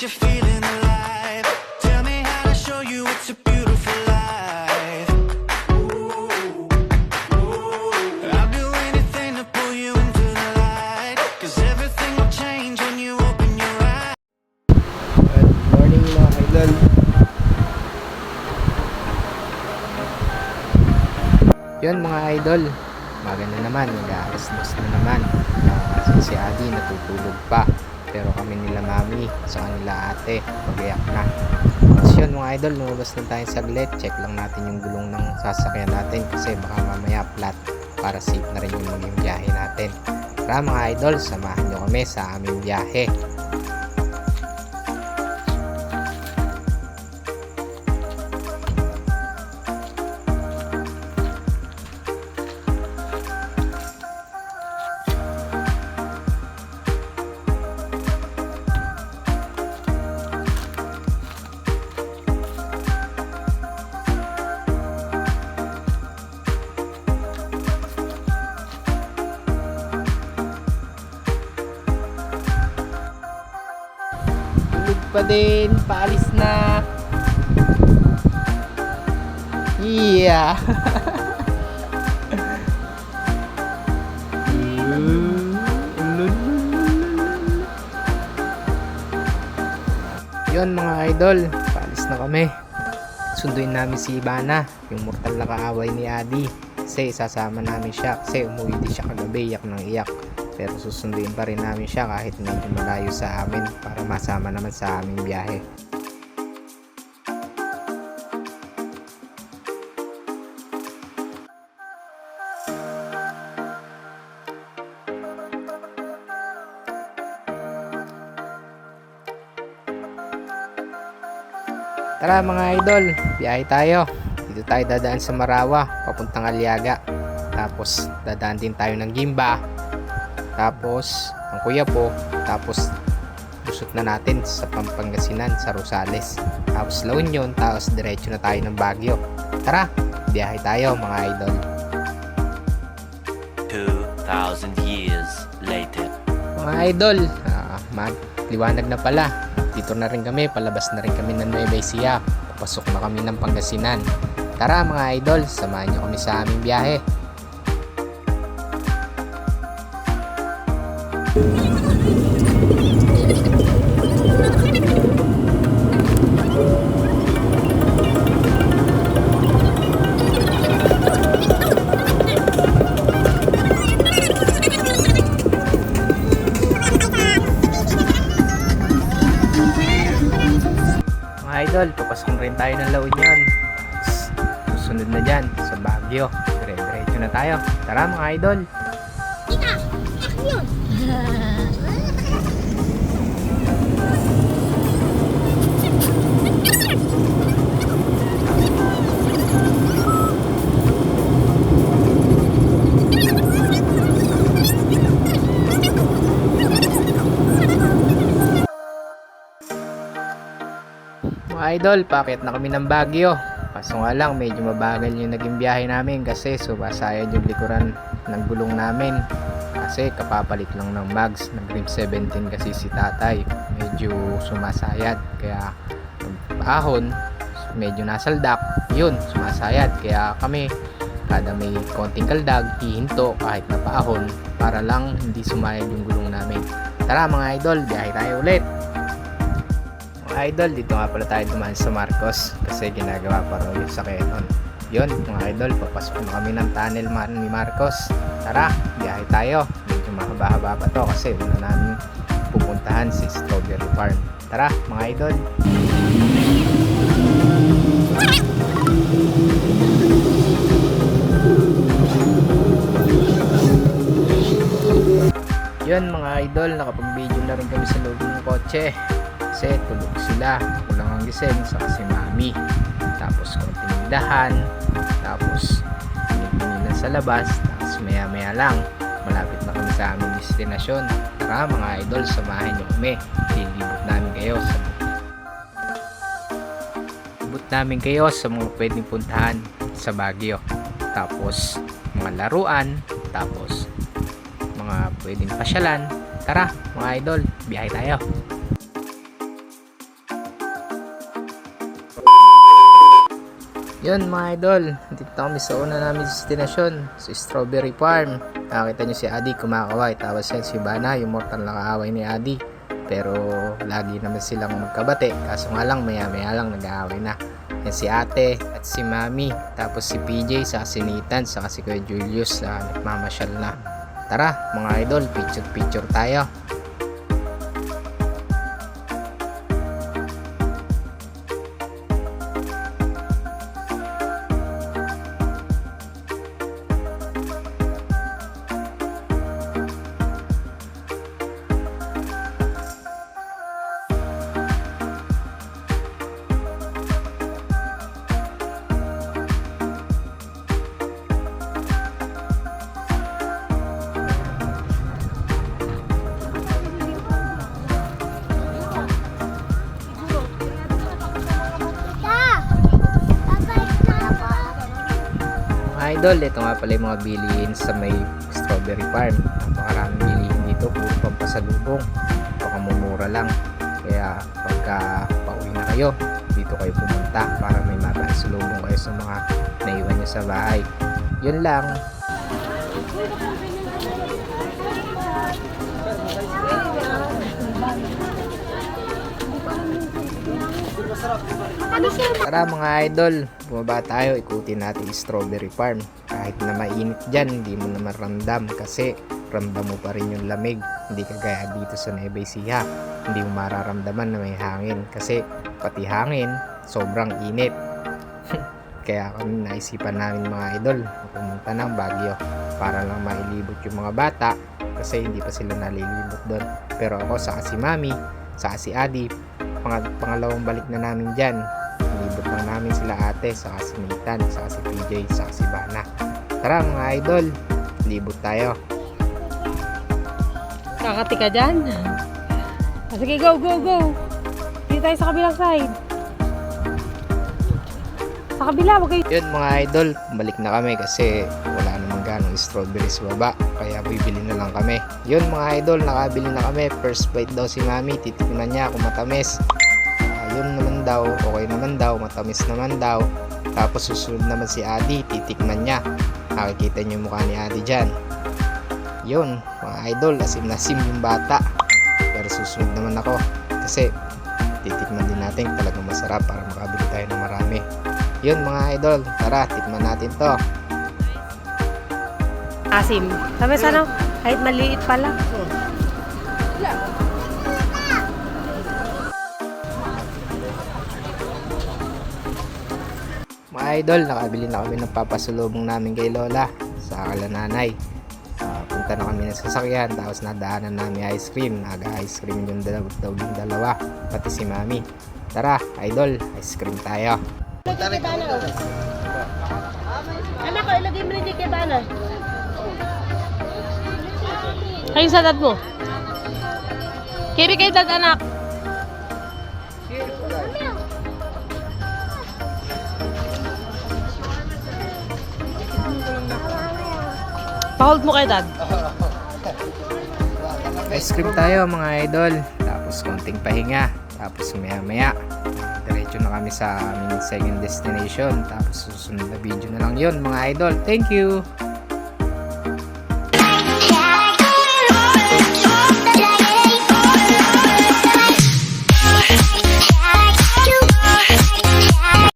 you're feeling alive. Tell me how to show you it's a beautiful life. I'll do anything to pull you into the light, 'cause everything will change when you open your eyes. Good morning mga idol. Yun mga idol, maganda naman, mag-aalas dos na naman. Si Adi natutulog pa, pero kami nila mami sa kanila ate mag-iyak na. So yun mga idol, lumabas lang tayo saglit, check lang natin yung gulong ng sasakyan natin kasi baka mamaya flat, para safe na rin yung biyahe natin. Tara mga idol, samahan nyo kami sa aming biyahe. Pa din, paalis na. Yeah. Yun mga idol, paalis na kami. Sunduin namin si Ivana, yung mortal na kaaway ni Adi, kasi sasama namin siya kasi umuwi din siya kagabi, iyak ng iyak. Pero susunduin pa rin namin siya kahit medyo malayo sa amin para masama naman sa aming biyahe. Tara mga idol, biyahe tayo. Dito tayo dadaan sa Marawa, papuntang Aliaga. Tapos dadaan din tayo ng Gimba. Tapos ang Quiapo, tapos lusot na natin sa Pangasinan, sa Rosales, tapos La Union, tapos diretso na tayo ng Baguio. Tara, biyahe tayo mga idol. 2,000 years later. Mga idol, liwanag na pala. Dito na rin kami, palabas na rin kami ng Nueva Ecija, papasok na kami ng Pangasinan. Tara mga idol, samahan nyo kami sa aming biyahe. Mga idol, papasok rin tayo ng La Union. Susunod na dyan sa Baguio. Dire-diretso na tayo. Tara mga idol. Mga idol, paakit na kami ng Baguio. Kaso nga lang, medyo mabagal yung naging biyahe namin kasi sumasayad yung likuran ng gulong namin. Kasi kapapalit lang ng mags, nag rim 17 kasi si tatay. Medyo sumasayad, kaya paahon, medyo nasaldak. Yun, sumasayad. Kaya kami, kada may konting kaldag, hihinto kahit na paahon para lang hindi sumayad yung gulong namin. Tara mga idol, biyahe tayo ulit. Idol, dito nga pala tayo dumaan sa Marcos kasi ginagawa pa raw yung sa Quezon. Yun mga idol, papasok na kami ng tunnel ni Marcos. Tara, biyahe tayo. Medyo mahaba-haba pa to kasi una namin pupuntahan si Strawberry Farm. Tara mga idol. Yun mga idol, nakapag-video na rin kami sa loob ng kotse. Kasi tulog sila, kulang ang gising sa si mami, tapos konting dahan, tapos pinigpinilan sa labas, tapos maya maya lang malapit na kami sa aming destinasyon. Tara mga idol, samahan nyo kami, libot namin kayo sa mga pwedeng puntahan sa Baguio, tapos mga laruan, tapos mga pwedeng pasyalan. Tara mga idol, biyahe tayo. Yun mga idol, dito kami sa una namin destinasyon, sa Strawberry Farm. Nakita nyo si Adi kumakaway, tapos yan si Bana, yung mortal na kaaway ni Adi. Pero lagi naman silang magkabate, kaso nga lang maya maya lang nag-aaway na. Yan si ate at si mami, tapos si PJ sa Sinitan, saka si Kuya Julius na nagmamasyal na. Tara mga idol, picture tayo. Mga idol, ito nga pala yung mga bilihin sa may Strawberry Farm. Napakaraming bilihin dito, puro pampasalubong, pakamumura lang. Kaya pagka pauwi na kayo, dito kayo pumunta para may mapasalubong kayo sa mga naiwan nyo sa bahay. Yun lang. Tara mga idol, bumaba tayo, ikutin natin yung Strawberry Farm. Kahit na mainit dyan, hindi mo naman ramdam kasi ramdam mo pa rin yung lamig. Hindi kagaya dito sa Nueva Ecija, hindi mo mararamdaman na may hangin kasi pati hangin, sobrang init. Kaya kami naisipan namin mga idol, pumunta ng Baguio para lang mailibot yung mga bata kasi hindi pa sila nalilibot doon. Pero ako, saka si Mami, saka si Adi, pangalawang balik na namin dyan. Nilibot lang namin sila ate, saka si Nathan, saka si PJ, saka si Bana. Tara mga idol, libot tayo. Kakati ka dyan? Sige, go! Dito tayo sa kabilang side. Sa kabila, wag kayo. Yun mga idol, balik na kami kasi wala namang ganong strawberry sa baba. Kaya bibili na lang kami. Yun mga idol, nakabili na kami. First bite daw si Mami, titikman niya kung matamis. Yun naman daw, okay naman daw, matamis naman daw. Tapos susunod naman si Adi, titikman niya. Nakikita niyo yung mukha ni Adi dyan. Yun mga idol, asim-nasim yung bata. Pero susunod naman ako kasi titikman din natin talagang masarap para makabili tayo ng marami. Yun mga idol, tara tikman natin to. Asim. Sabi sana, kahit maliit pala. Mga idol, nakabili na kami ng papasulubong namin kay Lola sa kalananay. Punta na kami ng sasakyan, tapos nadaanan namin ice cream. Naga-ice cream yung dalawa, pati si Mami. Tara, idol, ice cream tayo. Anak ko, ilagay mo rin kay Bana. Kayo sa dad mo. Kiri kay dad, anak. Pa-hold mo kay dad. Ice cream tayo mga idol, tapos konting pahinga, tapos maya diretso na kami sa aming second destination, tapos susunod na video na lang yun mga idol. Thank you!